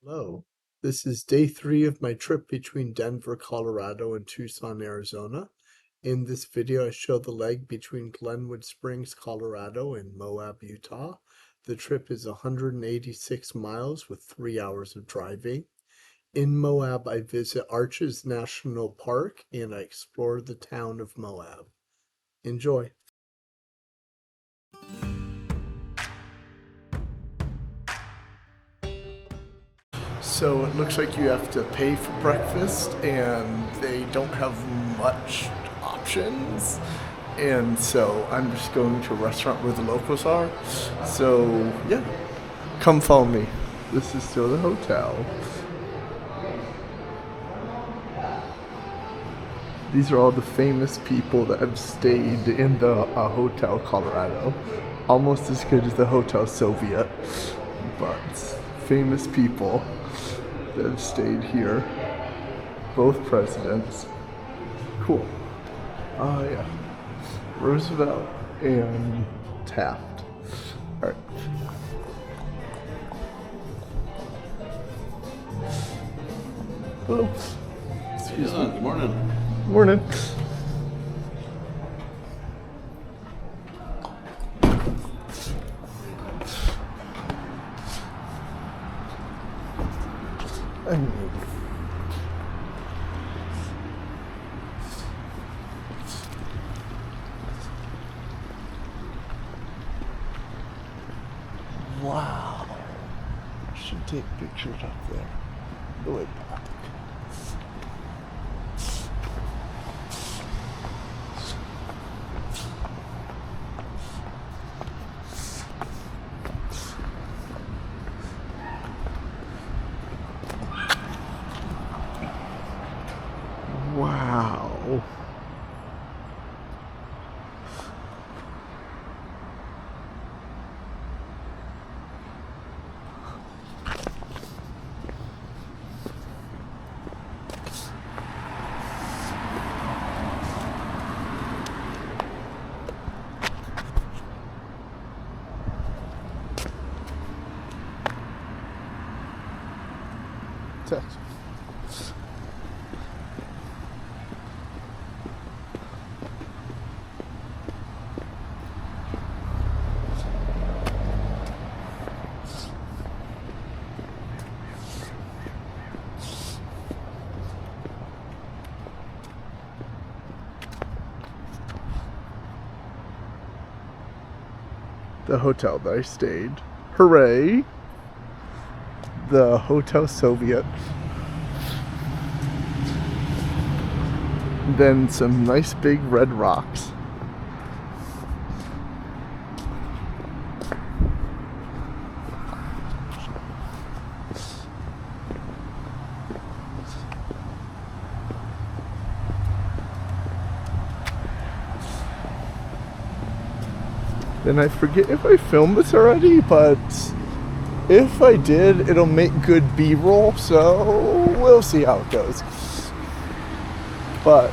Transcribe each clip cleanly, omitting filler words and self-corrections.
Hello, this is day 3 of my trip between Denver, Colorado and Tucson, Arizona. In this video, I show the leg between Glenwood Springs, Colorado and Moab, Utah. The trip is 186 miles with 3 hours of driving. In Moab, I visit Arches National Park and I explore the town of Moab. Enjoy. So it looks like you have to pay for breakfast and they don't have much options. And so I'm just going to a restaurant where the locals are. So yeah, come follow me. This is still the hotel. These are all the famous people that have stayed in the Hotel Colorado. Almost as good as the Hotel Soviet, but famous people that have stayed here. Both presidents. Cool. Yeah. Roosevelt and Taft. Alright. Hello. Excuse me. Good morning. Morning. Wow. Should take pictures up there. The way back. Wow. Text. The hotel that I stayed. Hooray! The Hotel Soviet. Then some nice big red rocks. Then I forget if I filmed this already, but if I did, it'll make good B-roll, so we'll see how it goes. But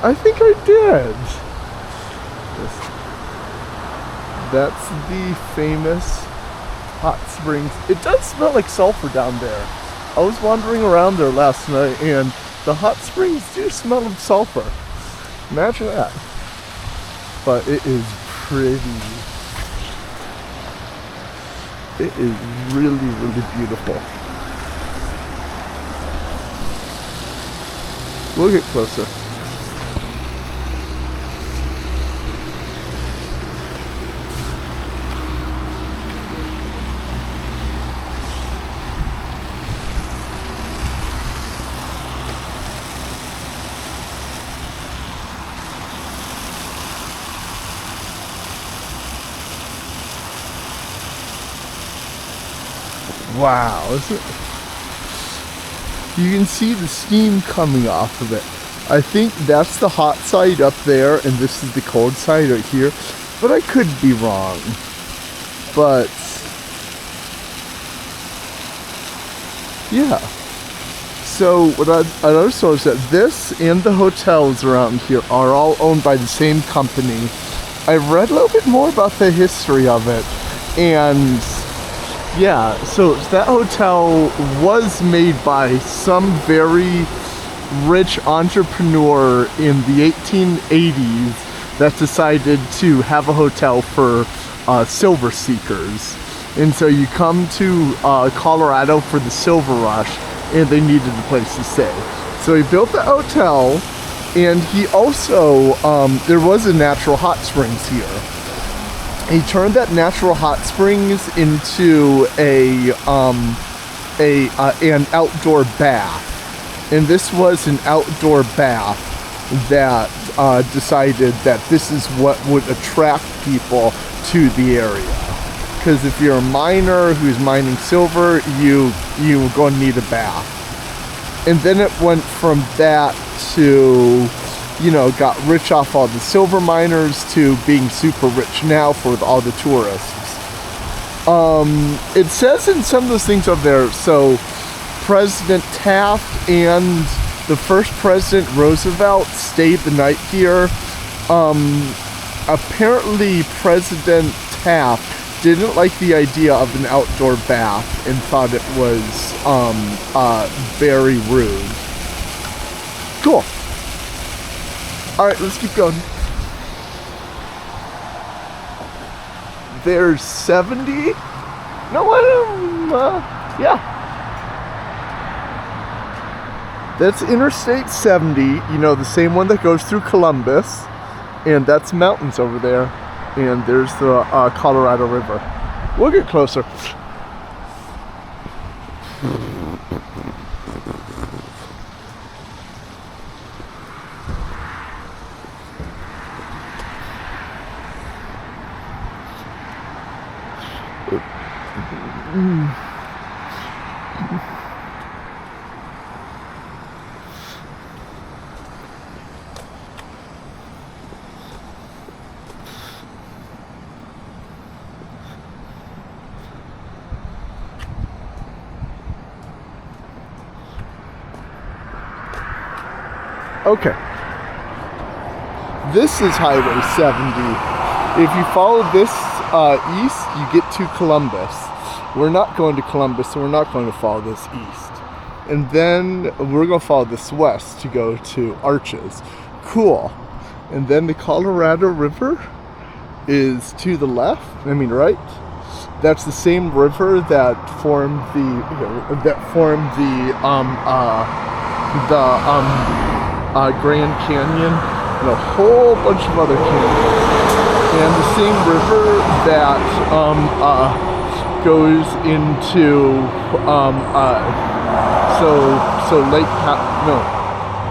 I think I did. That's the famous hot springs. It does smell like sulfur down there. I was wandering around there last night and the hot springs do smell of sulfur. Imagine that. But it is pretty. It is really, really beautiful. We'll get closer. Wow, isn't it? You can see the steam coming off of it. I think that's the hot side up there and this is the cold side right here. But I could be wrong. But yeah. So what I also is that this and the hotels around here are all owned by the same company. I read a little bit more about the history of it, and Yeah, so that hotel was made by some very rich entrepreneur in the 1880s that decided to have a hotel for silver seekers. And so you come to Colorado for the silver rush, and they needed a place to stay. So he built the hotel, and he also, there was a natural hot springs here. He turned that natural hot springs into an outdoor bath. And this was an outdoor bath that decided that this is what would attract people to the area. Because if you're a miner who's mining silver, you're going to need a bath. And then it went from that to, you know, got rich off all the silver miners to being super rich now for all the tourists. It says in some of those things up there, so President Taft and the first President Roosevelt stayed the night here. Apparently President Taft didn't like the idea of an outdoor bath and thought it was very rude. Cool. Alright, let's keep going. There's 70? No, yeah. That's Interstate 70, you know, the same one that goes through Columbus. And that's mountains over there. And there's the Colorado River. We'll get closer. Okay. This is Highway 70. If you follow this east, you get to Columbus. We're not going to Columbus, so we're not going to follow this east. And then we're going to follow this west to go to Arches. Cool. And then the Colorado River is to the left, right? That's the same river that formed the Grand Canyon and a whole bunch of other canyons. And the same river that goes into so Lake Powell. No,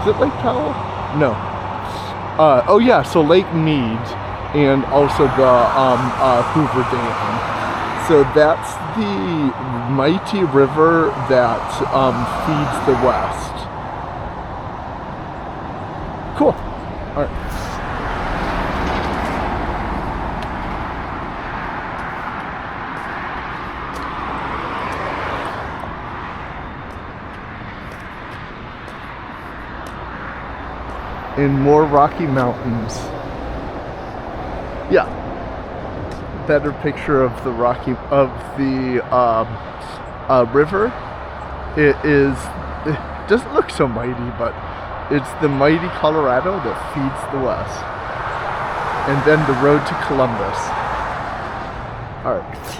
is it Lake Powell? No. Oh yeah, so Lake Mead and also the Hoover Dam. So that's the mighty river that feeds the west. Cool. All right. In more Rocky Mountains. Yeah. Better picture of the river. It doesn't look so mighty, but it's the mighty Colorado that feeds the west. And then the road to Columbus. All right.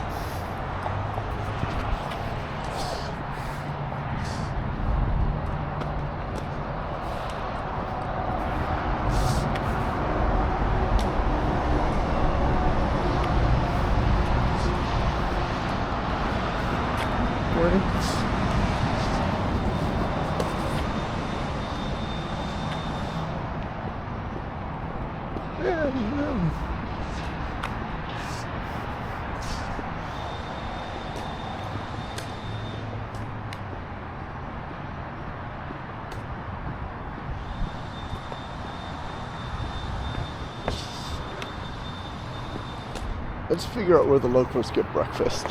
Let's figure out where the locals get breakfast.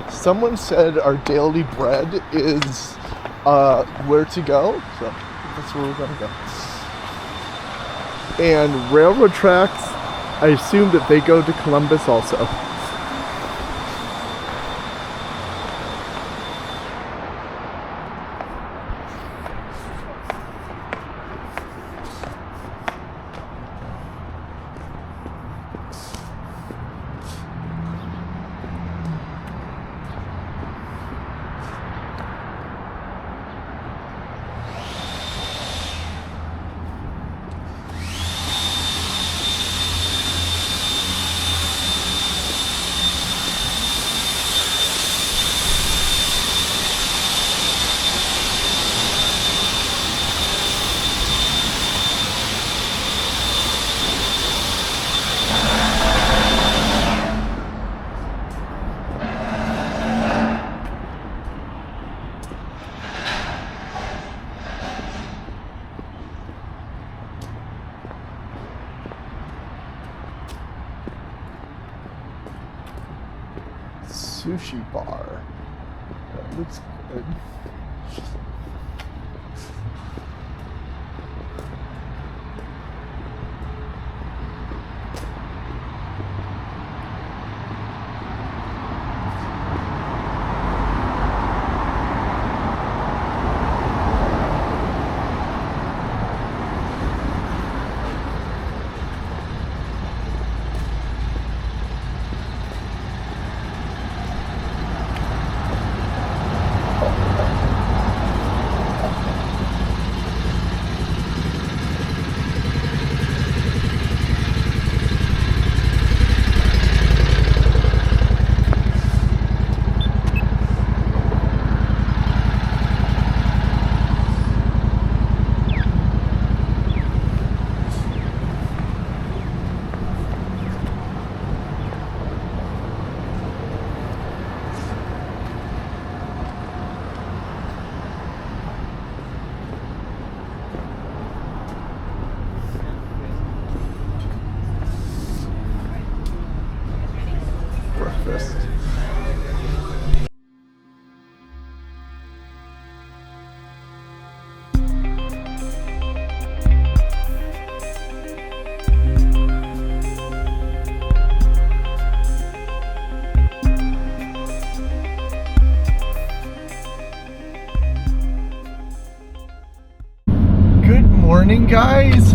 Someone said our daily bread is where to go, so that's where we're gonna go. And railroad tracks, I assume that they go to Columbus also. sushi bar. That looks good. Breakfast. Good morning, guys.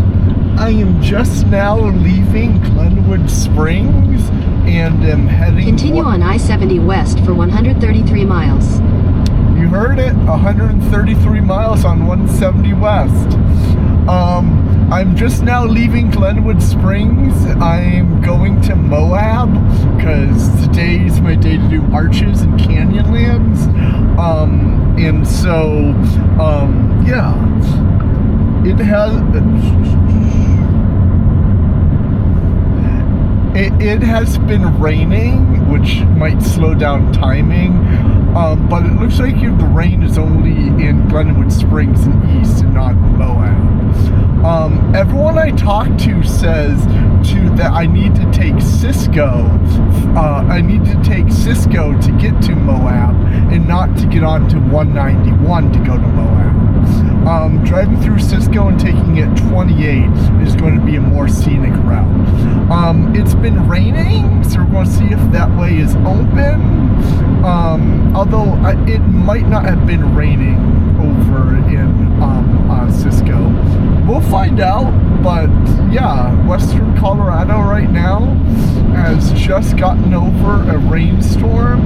I am just now leaving Glenwood Springs and am heading... Continue on I-70 west for 133 miles. You heard it, 133 miles on 170 west. I'm just now leaving Glenwood Springs. I'm going to Moab because today's my day to do arches and canyonlands. And so, yeah, it has been raining, which might slow down timing, but it looks like the rain is only in Glenwood Springs and east and not Moab. Everyone I talk to says that I need to take Cisco. I need to take Cisco to get to Moab and not to get onto 191 to go to Moab. Driving through Cisco and taking it 28 is going to be a more scenic route. It's been raining, so we're going to see if that way is open. Although it might not have been raining over in Cisco. We'll find out, but yeah, western Colorado right now has just gotten over a rainstorm,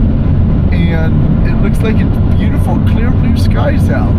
and it looks like it's beautiful, clear blue skies out.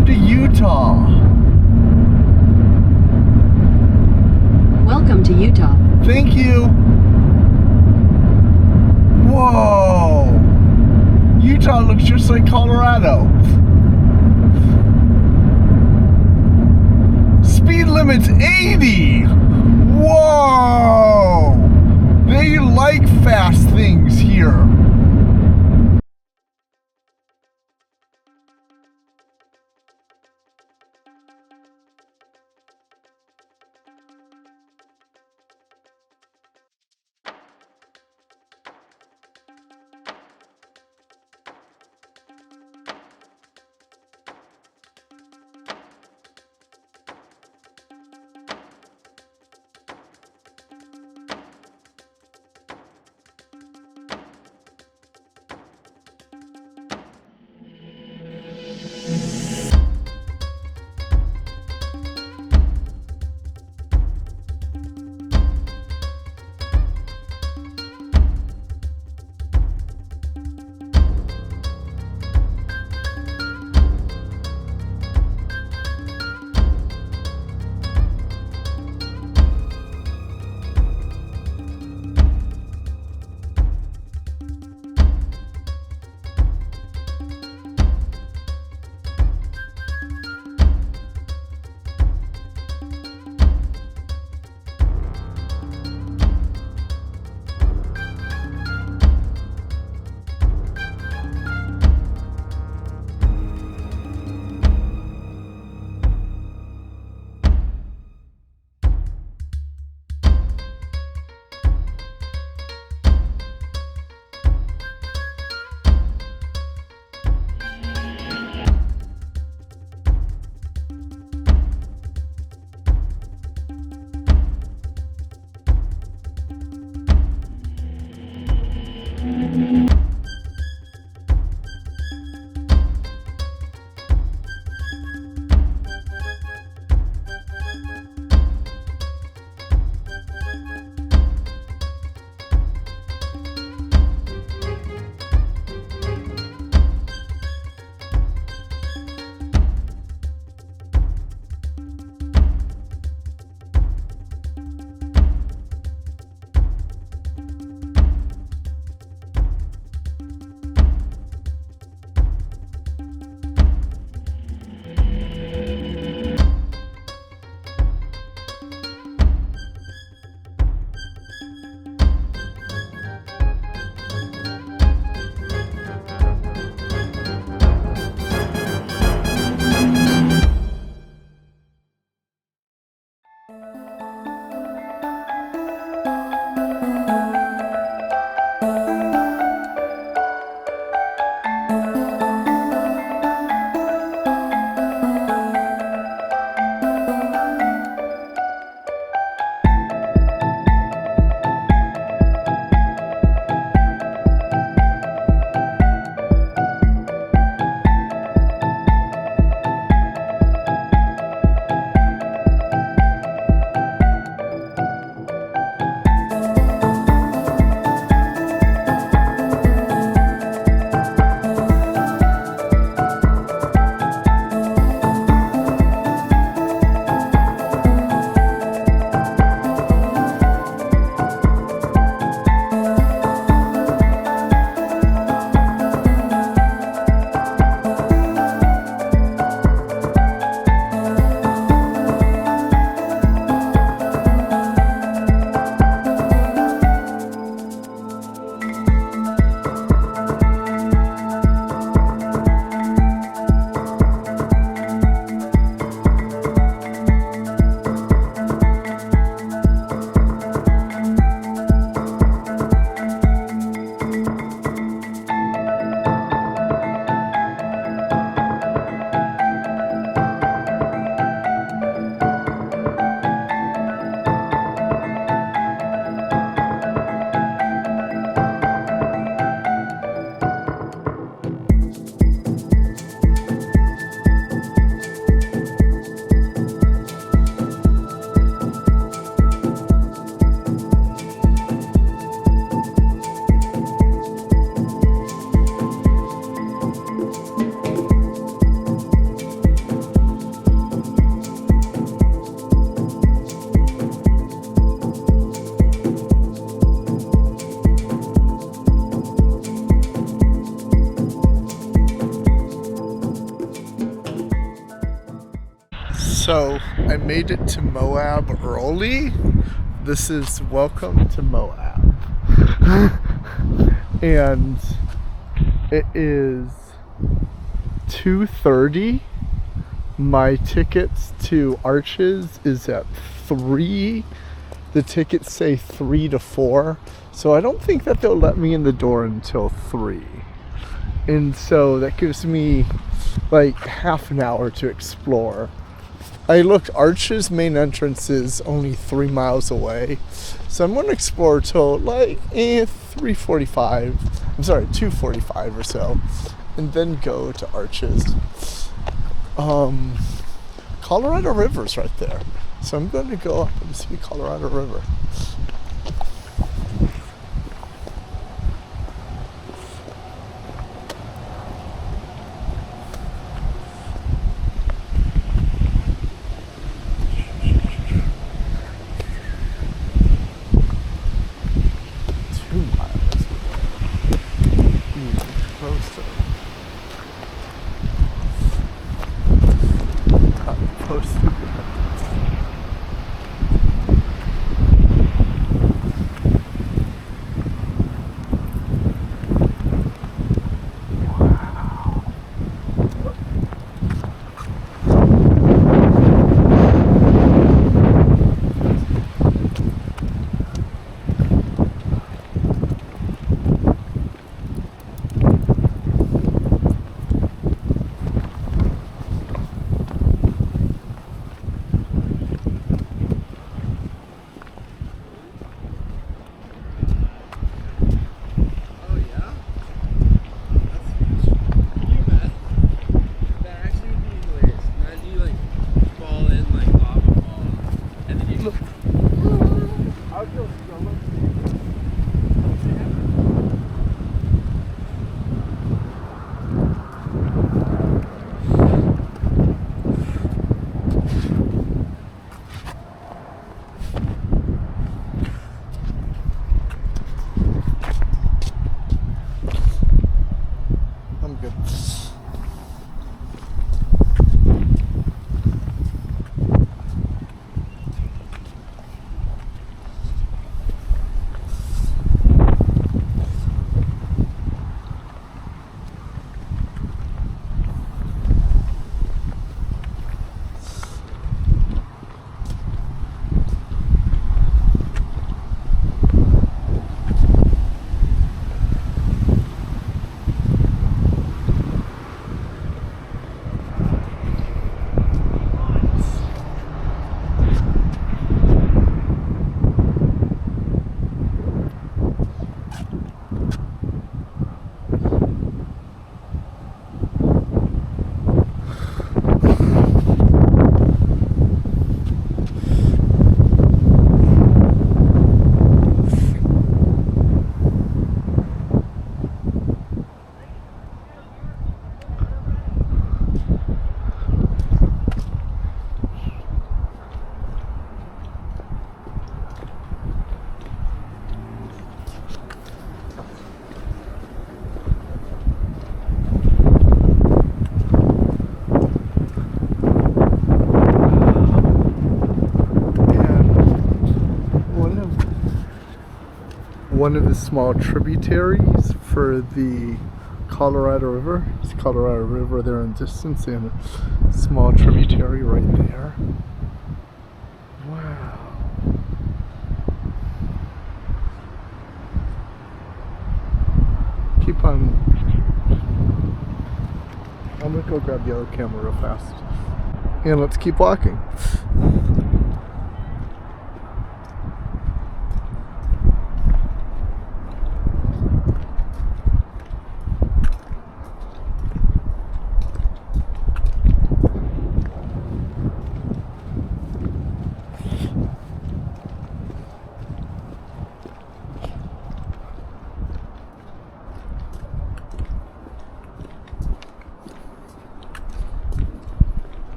Welcome to Utah. Welcome to Utah. Thank you. Whoa. Utah looks just like Colorado. Speed limit's 80. Whoa. They like fast things here. So I made it to Moab early. This is welcome to Moab. And it is 2:30. My tickets to Arches is at 3. The tickets say 3 to 4. So I don't think that they'll let me in the door until 3. And so that gives me like half an hour to explore. I looked, Arches main entrance is only 3 miles away. So I'm gonna explore till like 3:45. I'm sorry, 2:45 or so. And then go to Arches. Colorado River's right there. So I'm gonna go up and see Colorado River. One of the small tributaries for the Colorado River. It's Colorado River there in distance and a small tributary right there. Wow. Keep on. I'm gonna go grab the other camera real fast. And let's keep walking.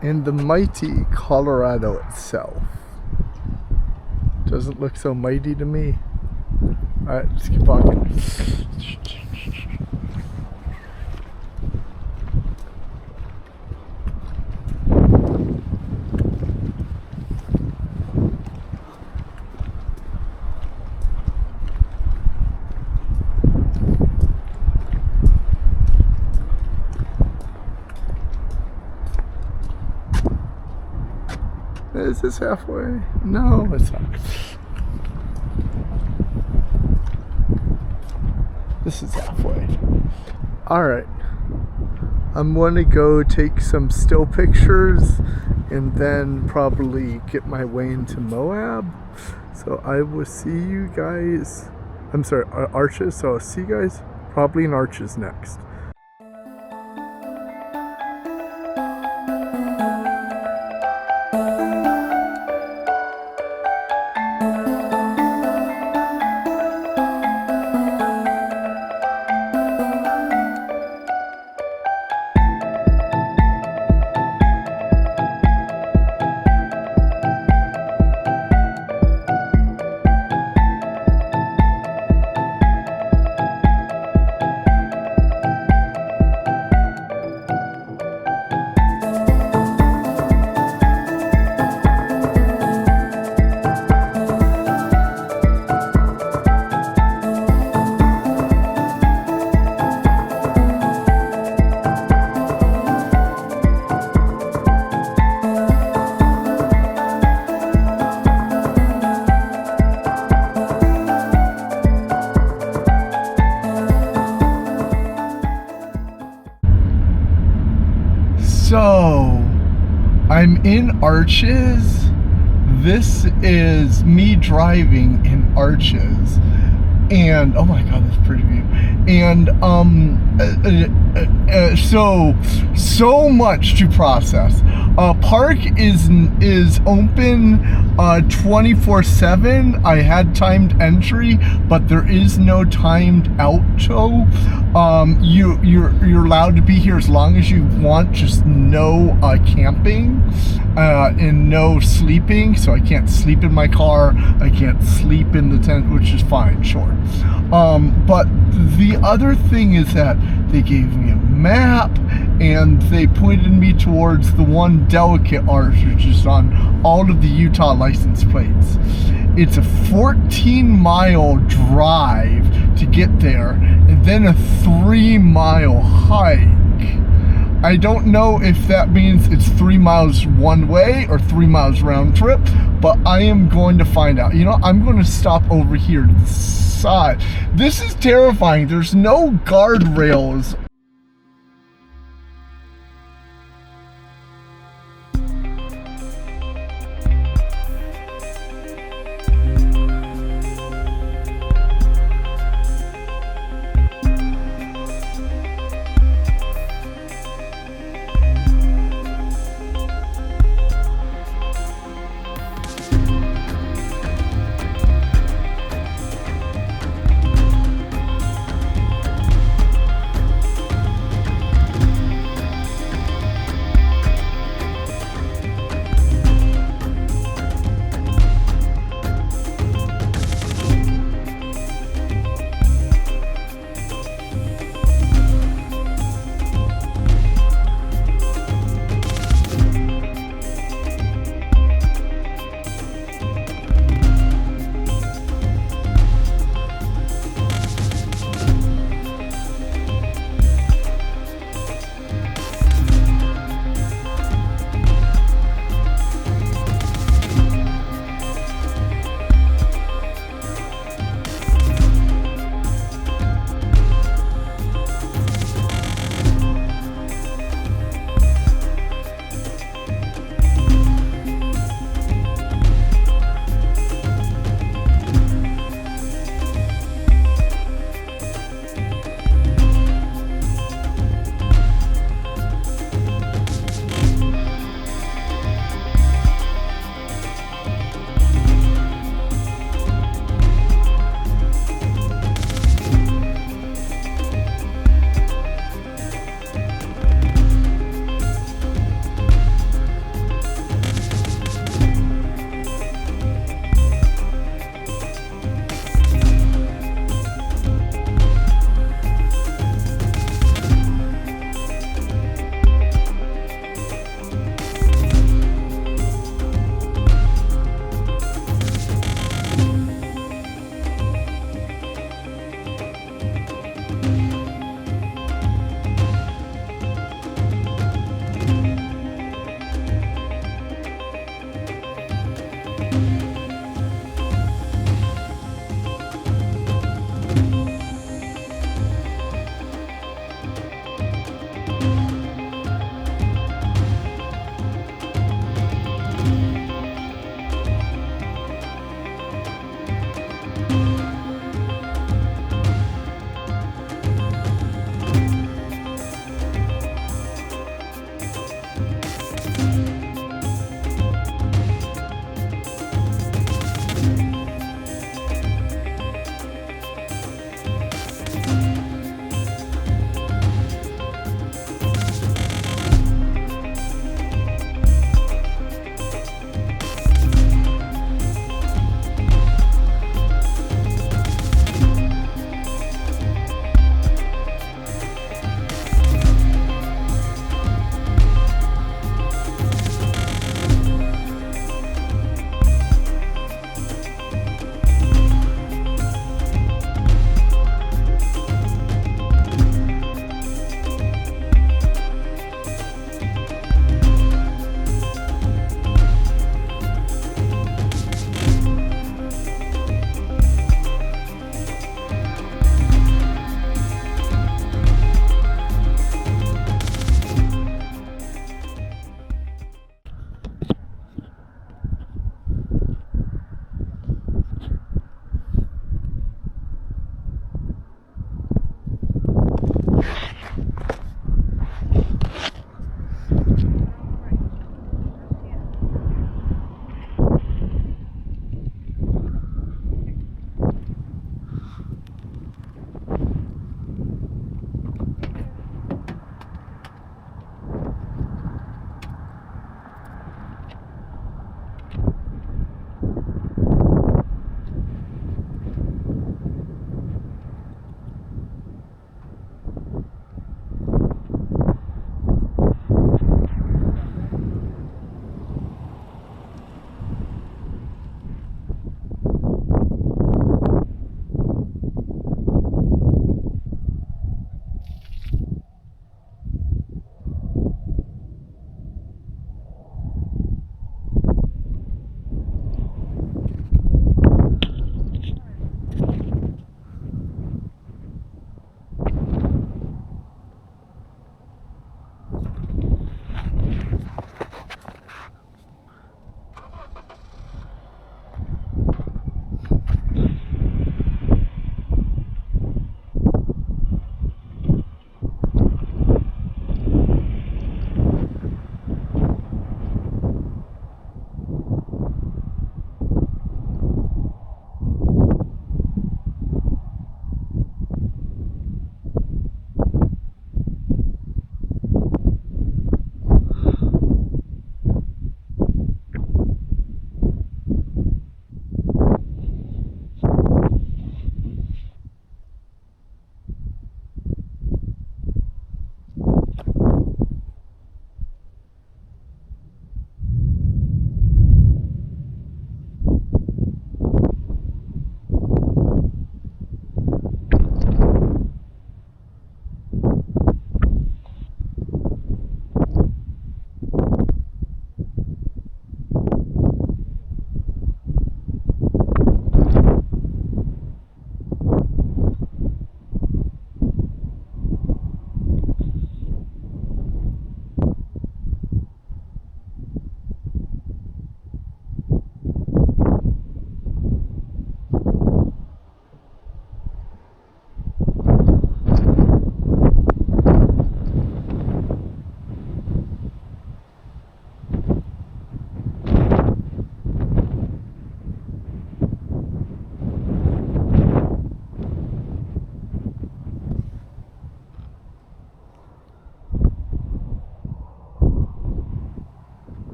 And the mighty Colorado itself doesn't look so mighty to me. Alright, let's keep walking. Is this halfway? No, it's not. This is halfway. Alright. I'm going to go take some still pictures and then probably get my way into Moab. So I will see you guys. I'm sorry, Arches. So I'll see you guys probably in Arches next. So, I'm in Arches. This is me driving in Arches. And, oh my god, that's a pretty view. And, so much to process. Park is open 24/7. I had timed entry, but there is no timed outro. You're allowed to be here as long as you want, just no camping and no sleeping. So I can't sleep in my car. I can't sleep in the tent, which is fine, sure. But the other thing is that they gave me a map and they pointed me towards the one delicate arch, which is on all of the Utah license plates. It's a 14-mile drive to get there, and then a 3-mile hike. I don't know if that means it's 3 miles one way or 3 miles round trip, but I am going to find out. You know, I'm going to stop over here to the side. This is terrifying. There's no guardrails.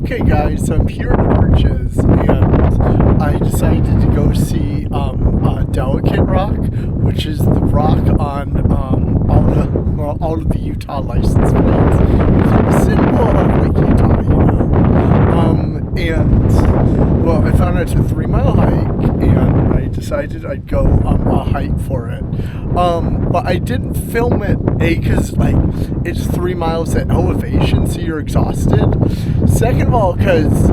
Okay guys, I'm here at Arches and I decided to go see Delicate Rock, which is the rock on all of the Utah license plates. It's a symbol of like Utah, you know. And well, I found it's a 3-mile hike and I decided I'd go a hike for it. But I didn't film it, because like it's 3 miles at elevation, so you're exhausted. Second of all, because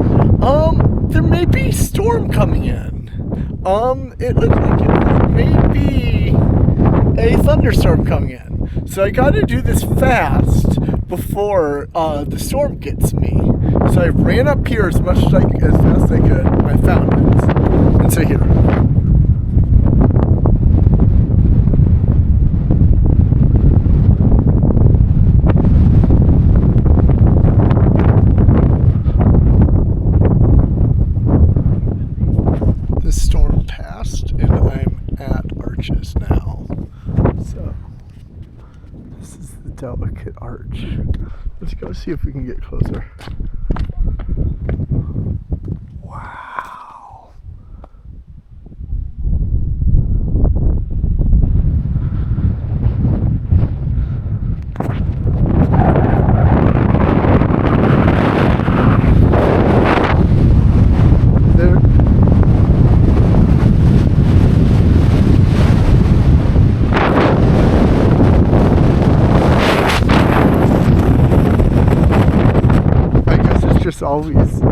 there may be a storm coming in. It looks like it may be a thunderstorm coming in. So I got to do this fast before the storm gets me. So I ran up here as fast as I could. I found it. And so here. The storm passed and I'm at Arches now. So this is the Delicate Arch. Let's go see if we can get closer. Wow. There. I guess it's just always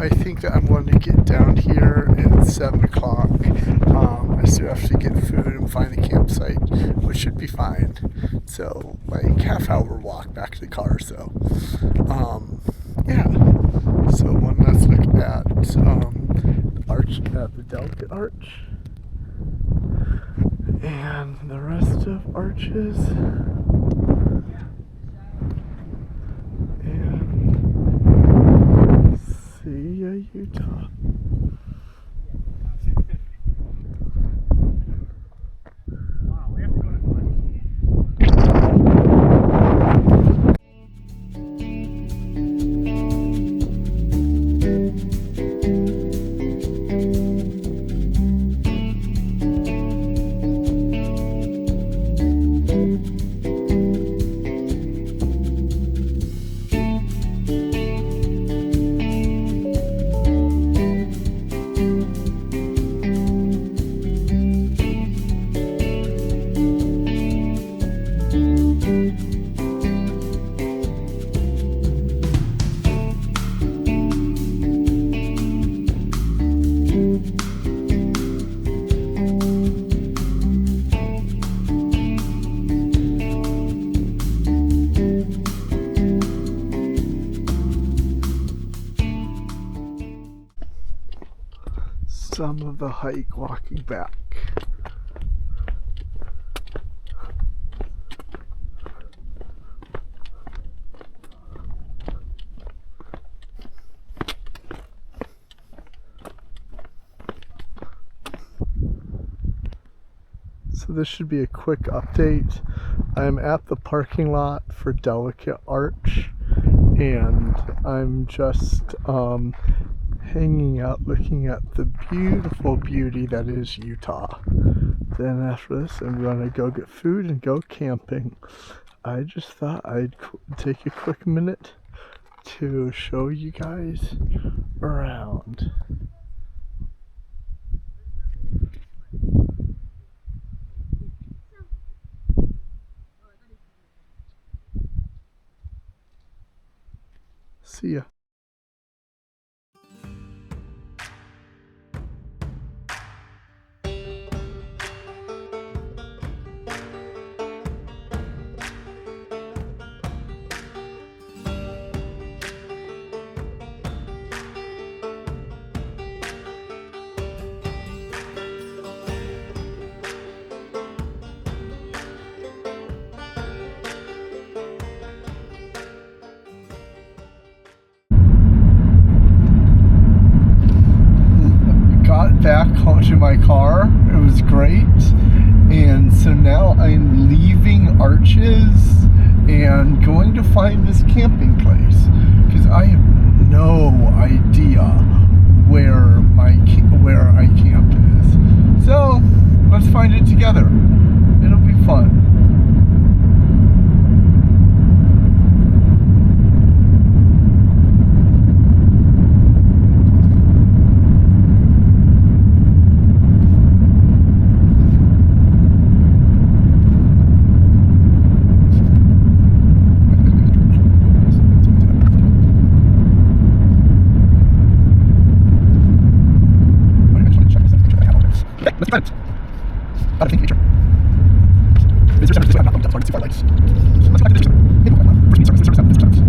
I think that I'm going to get down here at 7 o'clock. I still have to get food and find a campsite, which should be fine. So, like, half-hour walk back to the car, so, yeah. So, one last look at the Delicate Arch. And the rest of Arches. See ya, Utah. some of the hike walking back. So this should be a quick update. I'm at the parking lot for Delicate Arch, and I'm just hanging out looking at the beautiful beauty that is Utah. Then after this, I'm gonna go get food and go camping. I just thought I'd take a quick minute to show you guys around. See ya. Back home to my car. It was great, and so now I'm leaving Arches and going to find this camping place because I have no idea where I camp is. So let's find it together. It'll be fun. Let's find it. Out of nature. Visitor center this way. I'm not going to too far lights. Let's go back to the visitor center. Maybe we'll find first meet service. Service out. Visitor service.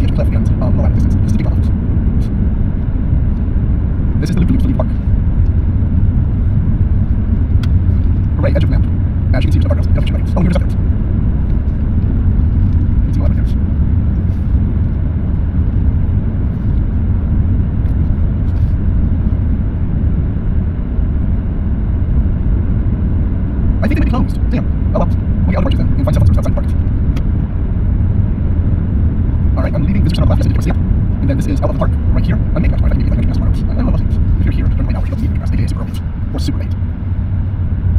the edge of the cliff and Moab distance. This is a big level. This is the Loop Park. Right edge of the map. As you can see, there's no park. Oh, here's evidence. You can see a lot of evidence. I think they may be closed. Damn. Oh well. We'll get other parches then and find cell phones outside the park. Alright, I'm leaving this turn on the left. Yes, I did. And then this is out of the park, right here. I'm making that tomorrow. I can make it like tomorrow. I don't know. If you're here, during the right hour, you don't need to address. AKA super early. Or super late.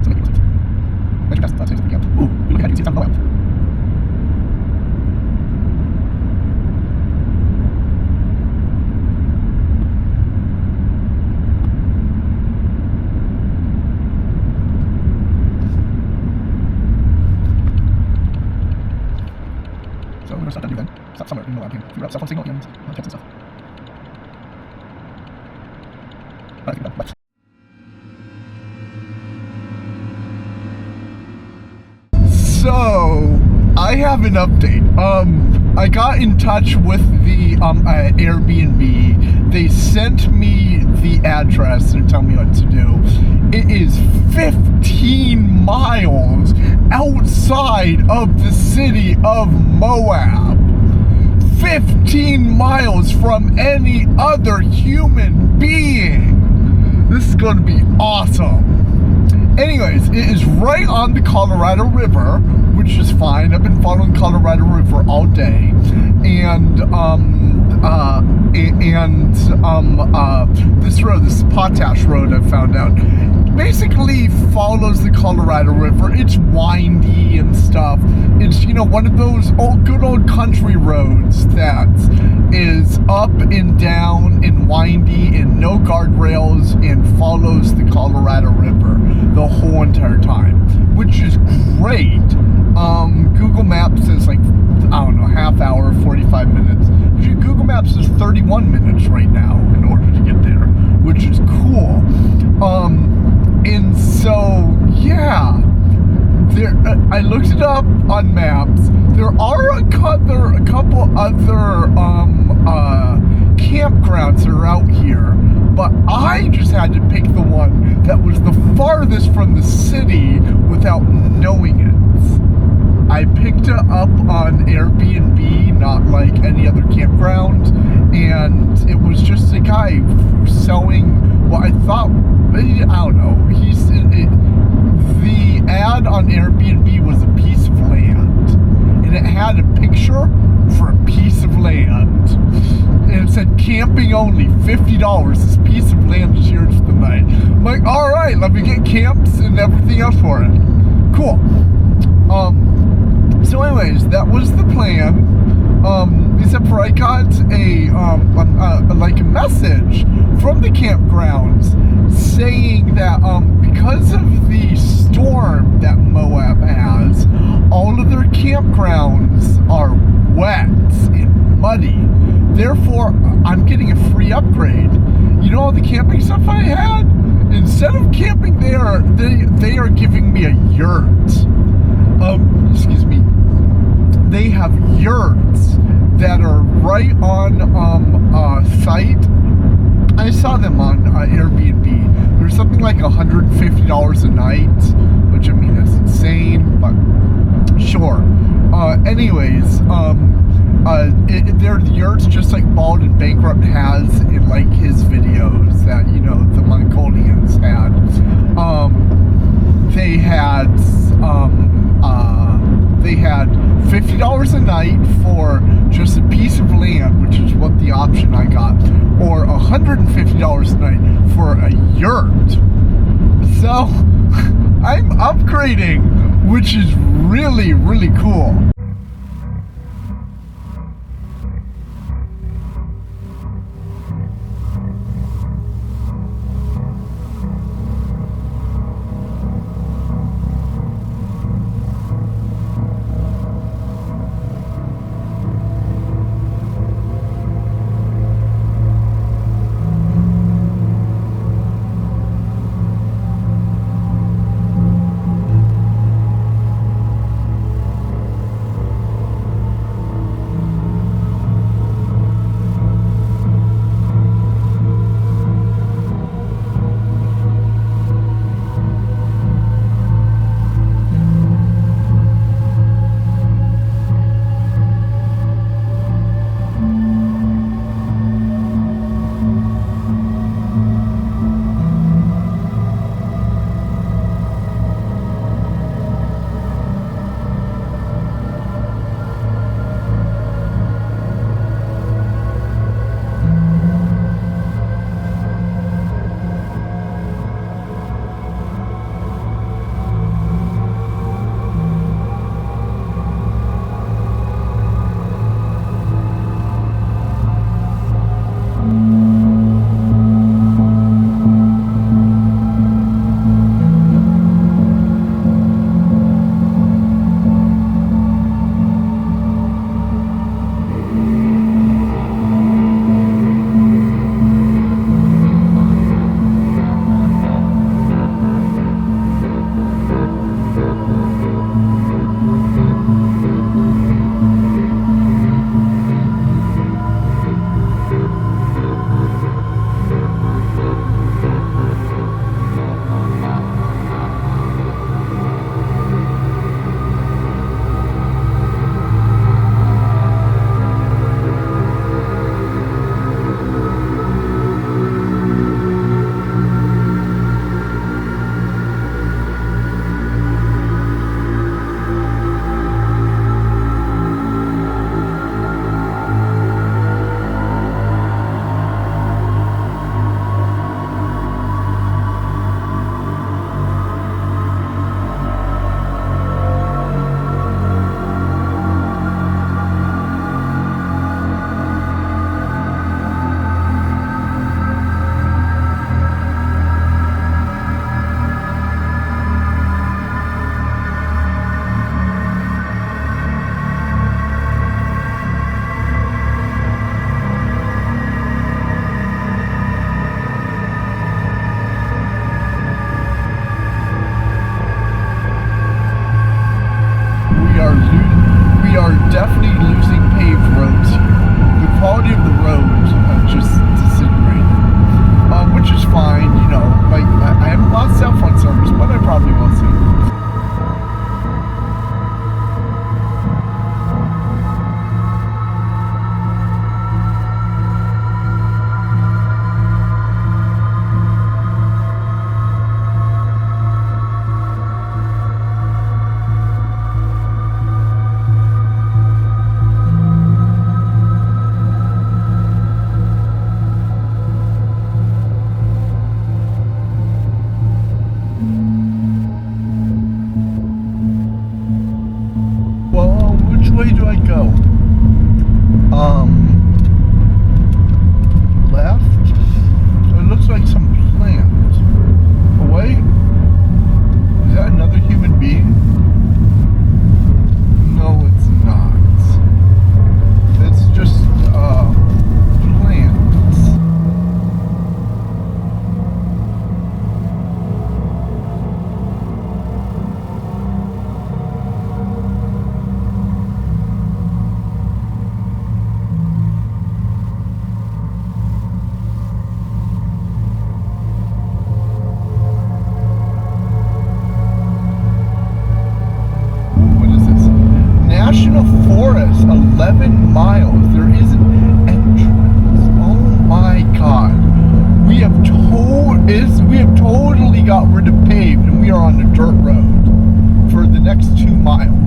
So make it sense. Measure past the same as the weekend. Ooh, you look ahead, you can see it's down the Moab. So we're gonna stop that here then. Stop somewhere in Moab here. Figure out cell phone signal and text and stuff. Alright, think about it. So, I have an update. I got in touch with the Airbnb. They sent me the address and tell me what to do. It is 15 miles outside of the city of Moab. 15 miles from any other human being. This is going to be awesome. Anyways, it is right on the Colorado River, which is fine. I've been following Colorado River all day, and this road, this Potash Road, I found out, basically follows the Colorado River. It's windy and stuff. It's, you know, one of those good old country roads that is up and down and windy and no guardrails and follows the Colorado River the whole entire time, which is great. Google Maps says like, I don't know, half hour, 45 minutes. Actually, Google Maps is 31 minutes right now in order to get there, which is cool. And so, yeah, there. I looked it up on maps. There are a couple other campgrounds that are out here, but I just had to pick the one that was the farthest from the city without knowing it. I picked it up on Airbnb, not like any other campground, and it was just a guy selling what I thought, I don't know, the ad on Airbnb was a piece of land, and it had a picture for a piece of land, and it said camping only, $50, this piece of land is yours for the night. I'm like, alright, let me get camps and everything else for it. Cool. So anyways, that was the plan. Except for I got like a message from the campgrounds saying that because of the storm that Moab has, all of their campgrounds are wet and muddy. Therefore, I'm getting a free upgrade. You know all the camping stuff I had? Instead of camping there, they are giving me a yurt. Excuse me. They have yurts that are right on site. I saw them on Airbnb. There's something like $150 a night, which I mean is insane, but sure. Anyways, they're yurts just like Bald and Bankrupt has in like his videos that, you know, the Mongolians had. They had $50 a night for just a piece of land, which is what the option I got, or $150 a night for a yurt. So I'm upgrading, which is really, really cool. miles. There is an entrance. Oh my god. We have totally got rid of paved, and we are on a dirt road for the next 2 miles.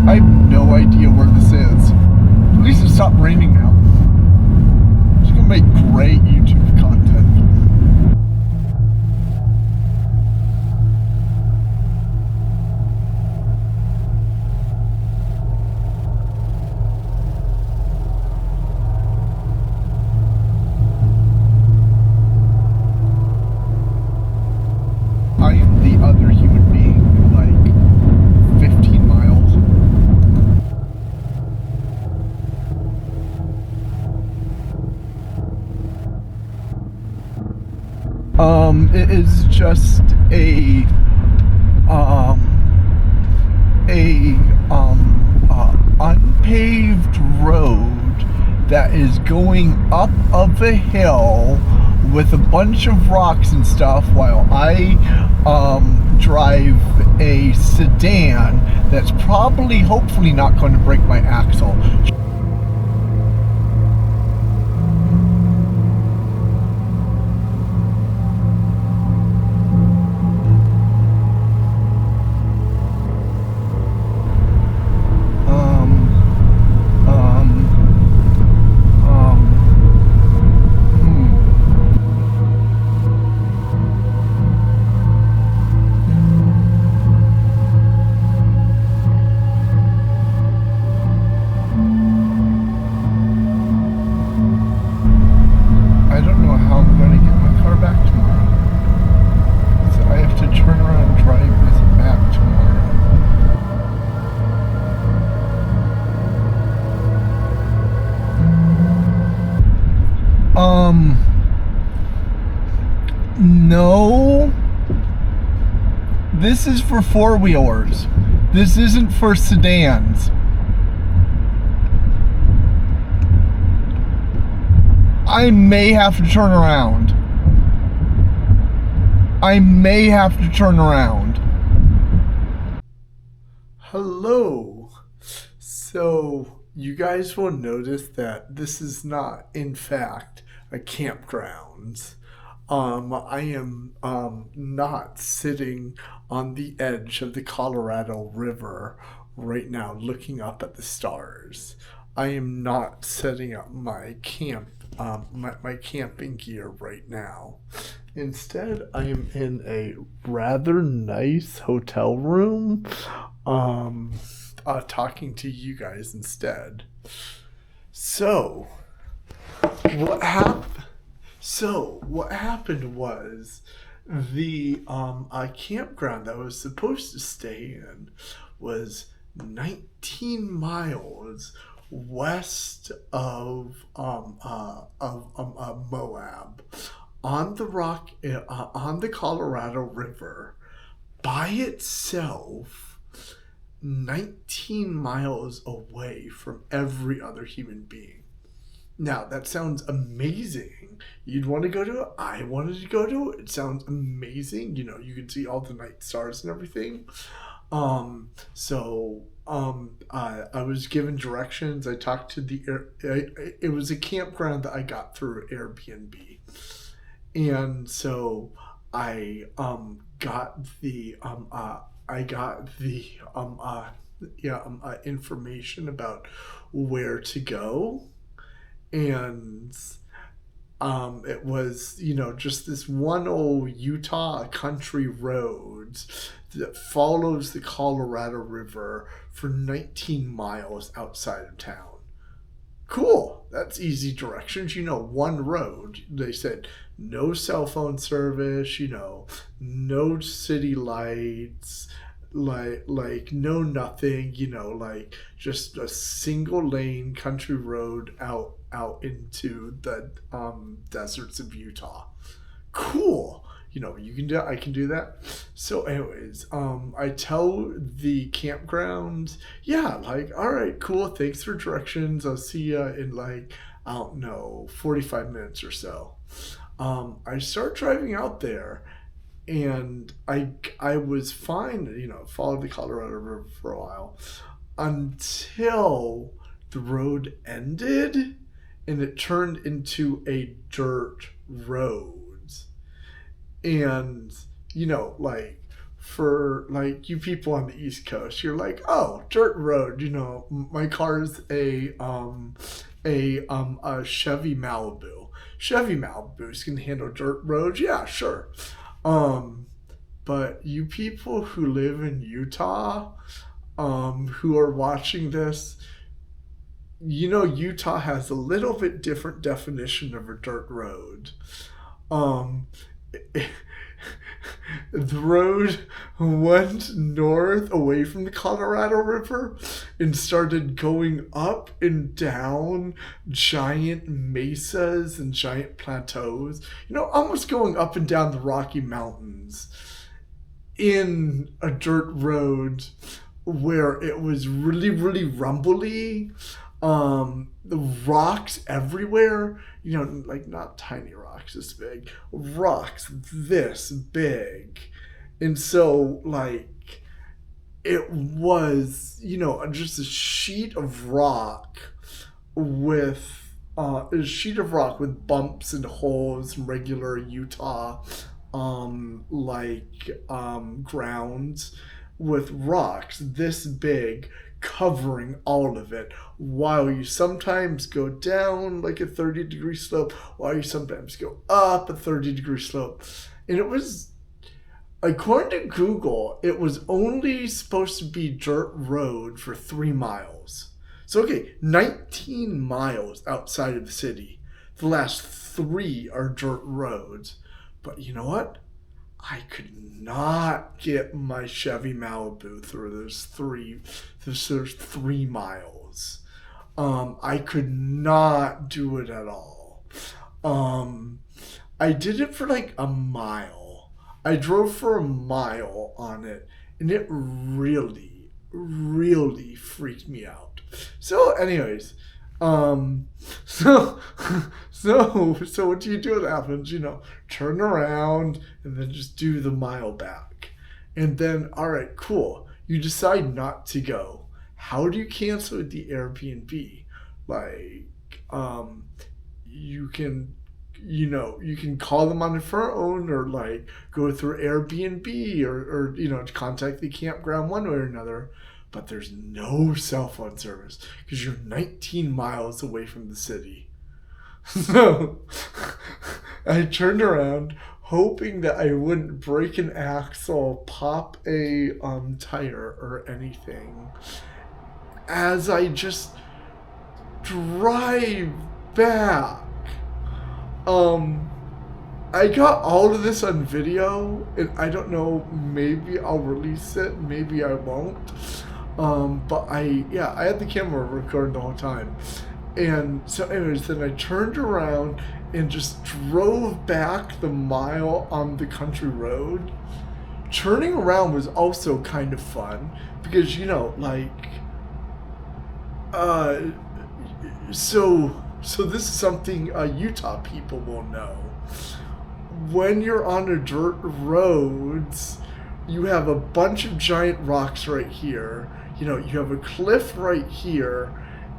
I have no idea where this is. At least it stopped raining now. It's gonna make great YouTube content. I am the other human being, like 15 miles. It is just unpaved road that is going up of a hill with a bunch of rocks and stuff, while I drive a sedan that's probably, hopefully not going to break my axle. I don't know how I'm going to get my car back tomorrow. So I have to turn around and drive with it back tomorrow. No. This is for 4-wheelers. This isn't for sedans. I may have to turn around. Hello. So you guys will notice that this is not, in fact, a campground. I am not sitting on the edge of the Colorado River right now looking up at the stars. I am not setting up my my camping gear right now. Instead, I am in a rather nice hotel room, talking to you guys instead. So, what happened was the campground that I was supposed to stay in was 19 miles west of Moab, on the Colorado River, by itself, 19 miles away from every other human being. Now, that sounds amazing. You'd want to go to it. I wanted to go to it. It sounds amazing. You know, you can see all the night stars and everything. I was given directions. I talked to it was a campground that I got through Airbnb. And so I got the information about where to go. And it was, just this one old Utah country road that follows the Colorado River for 19 miles outside of town. Cool. That's easy directions. One road. They said no cell phone service, no city lights, like no nothing, just a single lane country road out into the deserts of Utah. Cool. you can do I can do that. So anyways, I tell the campground, yeah, like, all right, cool, thanks for directions, I'll see you in like, I don't know, 45 minutes or so. I start driving out there, and I was fine, followed the Colorado River for a while until the road ended and it turned into a dirt road. And like, for like you people on the East Coast, you're like, oh, dirt road, my car's a Chevy Malibu. Chevy Malibus can handle dirt roads, yeah, sure. But you people who live in Utah, who are watching this, Utah has a little bit different definition of a dirt road. The road went north away from the Colorado River and started going up and down giant mesas and giant plateaus, almost going up and down the Rocky Mountains in a dirt road where it was really, really rumbly. The rocks everywhere, like not tiny rocks this big, rocks this big. And so like it was, just a sheet of rock with bumps and holes in regular Utah grounds, with rocks this big covering all of it, while you sometimes go down like a 30-degree slope, while you sometimes go up a 30-degree slope. And it was, according to Google, it was only supposed to be dirt road for 3 miles. So okay, 19 miles outside of the city. The last 3 are dirt roads. But you know what? I could not get my Chevy Malibu through those 3 miles. I could not do it at all. I did it for like a mile. I drove for a mile on it, and it really, really freaked me out. So anyways, so what do you do when it happens? Turn around and then just do the mile back. And then, all right, cool. You decide not to go. How do you cancel the Airbnb? Like, you can call them on the phone, or like go through Airbnb, or contact the campground one way or another. But there's no cell phone service because you're 19 miles away from the city. So I turned around, hoping that I wouldn't break an axle, pop a tire or anything, as I just drive back. I got all of this on video, and I don't know, maybe I'll release it, maybe I won't. But I had the camera recording the whole time. And so anyways, then I turned around and just drove back the mile on the country road. Turning around was also kind of fun because, so this is something Utah people will know. When you're on a dirt roads, you have a bunch of giant rocks right here. You have a cliff right here,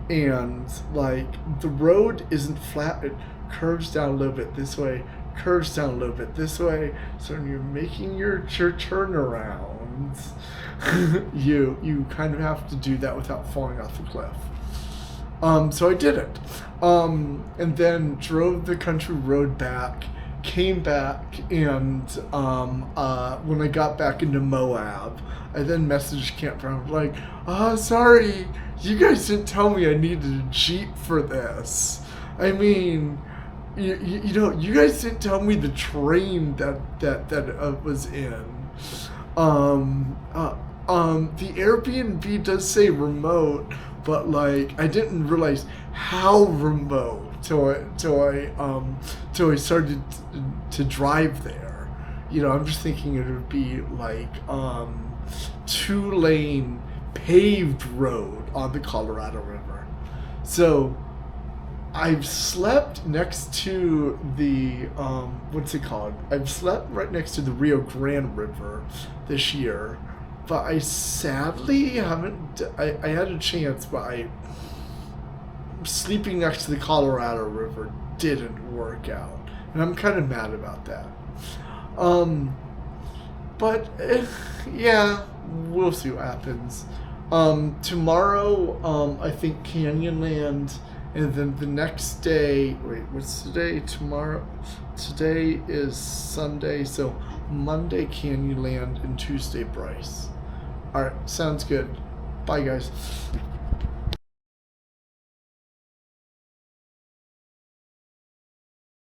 and like the road isn't flat. It curves down a little bit this way, curves down a little bit this way. So when you're making your turnarounds, you kind of have to do that without falling off the cliff. So I did it, and then drove the country road back. Came back, and when I got back into Moab, I then messaged campground like, sorry, you guys didn't tell me I needed a Jeep for this. I mean, you guys didn't tell me the terrain that was in. The Airbnb does say remote, but like I didn't realize how remote till I started to drive there. I'm just thinking it would be like 2-lane paved road on the Colorado River. So I've slept next to the what's it called? I've slept right next to the Rio Grande River this year, but I sadly haven't. I had a chance, but sleeping next to the Colorado River didn't work out, and I'm kind of mad about that. But yeah, we'll see what happens. Tomorrow, I think Canyonland, and then the next day, wait, what's today? Tomorrow, today is Sunday, so Monday Canyonland and Tuesday Bryce. Alright, sounds good. Bye guys.